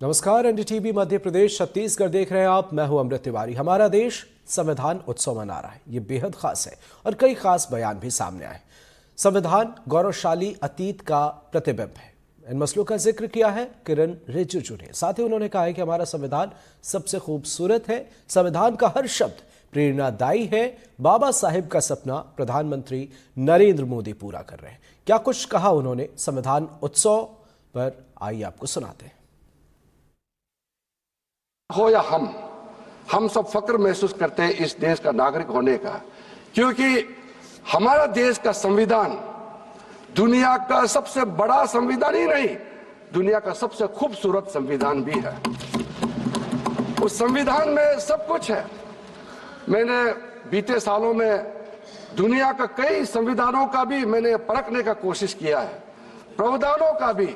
नमस्कार, एनडीटीवी मध्य प्रदेश छत्तीसगढ़ देख रहे हैं आप। मैं हूं अमृत तिवारी। हमारा देश संविधान उत्सव मना रहा है। ये बेहद खास है और कई खास बयान भी सामने आए। संविधान गौरवशाली अतीत का प्रतिबिंब है। इन मसलों का जिक्र किया है किरण रिजिजू ने। साथ ही उन्होंने कहा है कि हमारा संविधान सबसे खूबसूरत है। संविधान का हर शब्द प्रेरणादायी है। बाबा साहिब का सपना प्रधानमंत्री नरेंद्र मोदी पूरा कर रहे हैं। क्या कुछ कहा उन्होंने संविधान उत्सव पर, आइए आपको सुनाते हैं। हो या हम सब फक्र महसूस करते हैं इस देश का नागरिक होने का, क्योंकि हमारा देश का संविधान दुनिया का सबसे बड़ा संविधान ही नहीं, दुनिया का सबसे खूबसूरत संविधान भी है। उस संविधान में सब कुछ है। मैंने बीते सालों में दुनिया का कई संविधानों का भी मैंने परखने का कोशिश किया है, प्रावधानों का भी,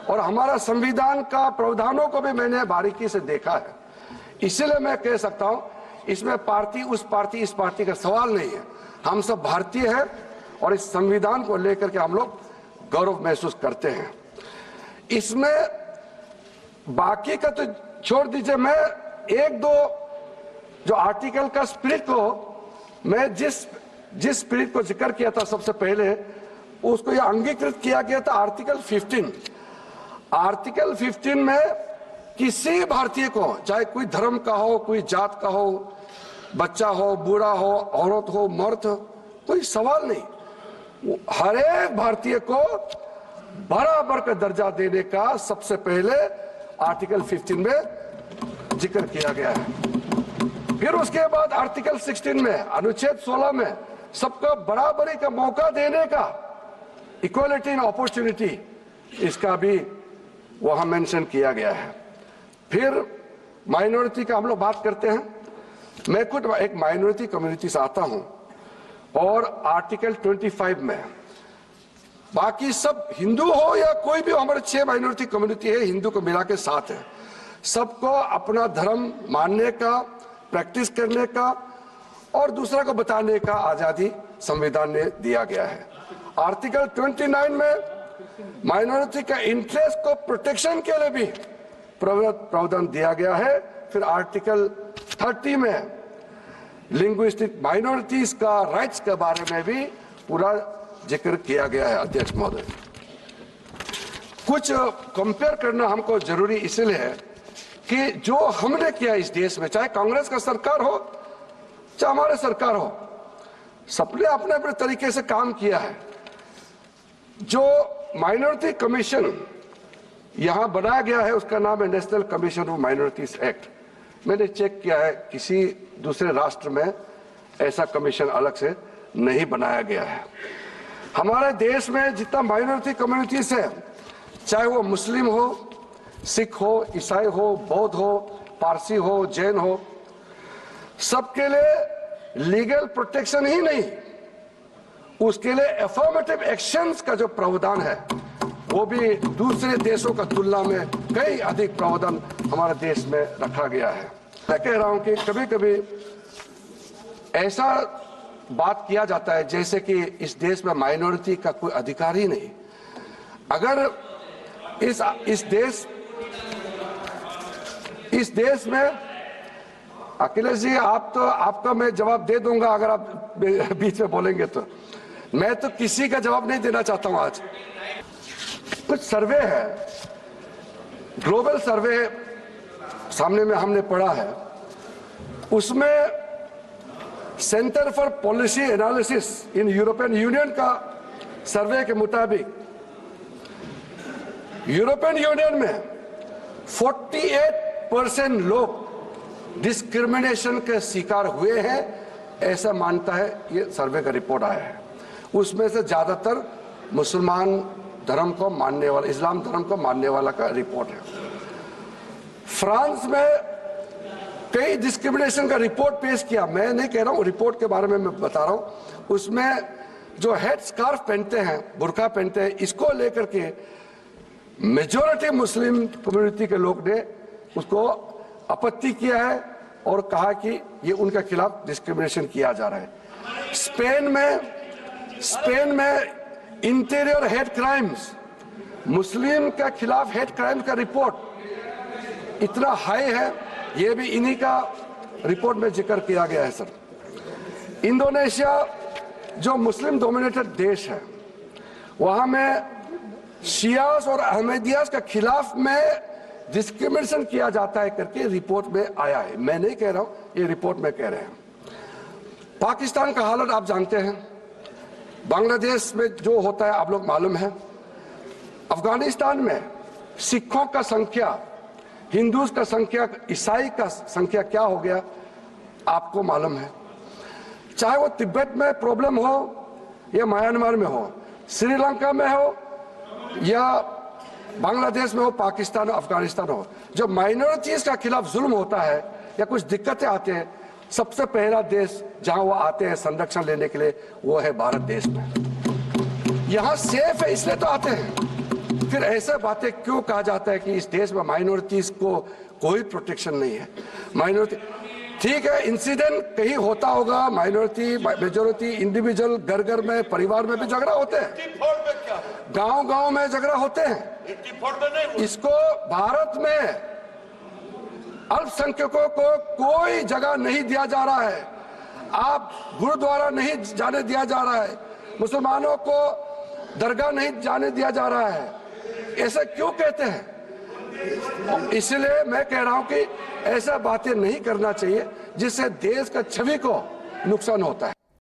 और हमारा संविधान का प्रावधानों को भी मैंने बारीकी से देखा है। इसीलिए मैं कह सकता हूं, इसमें पार्टी उस पार्टी इस पार्टी का सवाल नहीं है। हम सब भारतीय हैं और इस संविधान को लेकर के हम लोग गौरव महसूस करते हैं। इसमें बाकी का तो छोड़ दीजिए, मैं एक दो जो आर्टिकल का स्पिरिट को, मैं जिस स्पिरिट को जिक्र किया था सबसे पहले, उसको यह अंगीकृत किया गया था आर्टिकल 15। आर्टिकल 15 में किसी भारतीय को, चाहे कोई धर्म का हो, कोई जात का हो, बच्चा हो, बूढ़ा हो, औरत हो, मर्द हो, कोई सवाल नहीं, हर एक भारतीय को बराबर का दर्जा देने का सबसे पहले आर्टिकल 15 में जिक्र किया गया है। फिर उसके बाद आर्टिकल 16 में, अनुच्छेद 16 में सबको बराबरी का मौका देने का, इक्वालिटी इन अपॉर्चुनिटी, इसका भी वहां मेंशन किया गया है। फिर माइनॉरिटी का हम लोग बात करते हैं। मैं खुद एक माइनॉरिटी कम्युनिटी से आता हूं और आर्टिकल 25 में बाकी सब हिंदू हो या कोई भी हो, हमारे 6 माइनॉरिटी कम्युनिटी है, हिंदू को मिला के 7 है, सबको अपना धर्म मानने का, प्रैक्टिस करने का और दूसरा को बताने का आजादी संविधान ने दिया गया है। आर्टिकल 29 में माइनॉरिटी का इंटरेस्ट को प्रोटेक्शन के लिए भी प्रावधान दिया गया है। फिर आर्टिकल 30 में लिंग्विस्टिक माइनॉरिटीज का राइट्स के बारे में भी पूरा जिक्र किया गया है। अध्यक्ष महोदय, कुछ कंपेयर करना हमको जरूरी इसलिए है कि जो हमने किया इस देश में, चाहे कांग्रेस का सरकार हो चाहे हमारे सरकार हो, सबने अपने अपने तरीके से काम किया है। जो माइनॉरिटी कमीशन यहां बनाया गया है उसका नाम है national commission of minorities act. मैंने चेक किया है, किसी दूसरे राष्ट्र में ऐसा कमीशन अलग से नहीं बनाया गया है। हमारे देश में जितना माइनॉरिटी कम्युनिटीज है, चाहे वो मुस्लिम हो, सिख हो, ईसाई हो, बौद्ध हो, पारसी हो, जैन हो, सबके लिए लीगल प्रोटेक्शन ही नहीं, उसके लिए अफर्मेटिव एक्शंस का जो प्रावधान है वो भी दूसरे देशों का तुलना में कई अधिक प्रावधान हमारे देश में रखा गया है। मैं कह रहा हूं कि कभी कभी ऐसा बात किया जाता है जैसे कि इस देश में माइनॉरिटी का कोई अधिकार ही नहीं। अगर इस देश में, अखिलेश जी आपका मैं जवाब दे दूंगा अगर आप बीच में बोलेंगे तो। मैं तो किसी का जवाब नहीं देना चाहता हूं। आज कुछ सर्वे है, ग्लोबल सर्वे सामने में हमने पढ़ा है, उसमें centre for policy analysis in European union का सर्वे के मुताबिक यूरोपियन यूनियन में 48% लोग डिस्क्रिमिनेशन के शिकार हुए हैं, ऐसा मानता है ये सर्वे का रिपोर्ट आया है। उसमें से ज्यादातर मुसलमान धर्म को मानने वाला, इस्लाम धर्म को मानने वाला का रिपोर्ट है। फ्रांस में कई डिस्क्रिमिनेशन का रिपोर्ट पेश किया। मैं नहीं कह रहा हूं, रिपोर्ट के बारे में मैं बता रहा हूं। उसमें जो हेड स्कार्फ पहनते हैं, बुर्का पहनते हैं, इसको लेकर के मेजॉरिटी मुस्लिम कम्युनिटी के लोग ने उसको आपत्ति किया है और कहा कि ये उनके खिलाफ डिस्क्रिमिनेशन किया जा रहा है। स्पेन में इंटीरियर हेड क्राइम्स, मुस्लिम के खिलाफ हेड क्राइम का रिपोर्ट इतना हाई है, ये भी इन्हीं का रिपोर्ट में जिक्र किया गया है सर। इंडोनेशिया जो मुस्लिम डोमिनेटेड देश है, वहां में शियास और अहमदियास के खिलाफ में डिस्क्रिमिनेशन किया जाता है करके रिपोर्ट में आया है। मैं नहीं कह रहा हूं, ये रिपोर्ट में कह रहे हैं। पाकिस्तान का हालत आप जानते हैं, बांग्लादेश में जो होता है आप लोग मालूम है, अफगानिस्तान में सिखों का संख्या, हिंदूज का संख्या, ईसाई का संख्या क्या हो गया आपको मालूम है। चाहे वो तिब्बत में प्रॉब्लम हो या म्यांमार में हो, श्रीलंका में हो या बांग्लादेश में हो, पाकिस्तान हो, अफगानिस्तान हो, जब माइनॉरिटीज का खिलाफ जुल्म होता है या कुछ दिक्कतें आते हैं, सबसे पहला देश जहां वो आते हैं संरक्षण लेने के लिए वो है भारत देश में। यहां सेफ है इसलिए तो आते हैं। फिर ऐसे बातें क्यों कहा जाता है कि इस देश में माइनॉरिटीज को कोई प्रोटेक्शन नहीं है। माइनॉरिटी ठीक है, इंसिडेंट कहीं होता होगा, माइनॉरिटी मेजोरिटी इंडिविजुअल घर घर में परिवार में भी झगड़ा होते हैं, गांव गांव में झगड़ा होते हैं। इसको भारत में अल्पसंख्यकों को कोई जगह नहीं दिया जा रहा है। आप गुरुद्वारा नहीं जाने दिया जा रहा है, मुसलमानों को दरगाह नहीं जाने दिया जा रहा है। ऐसा क्यों कहते हैं? इसलिए मैं कह रहा हूं कि ऐसा बातें नहीं करना चाहिए जिससे देश का छवि को नुकसान होता है।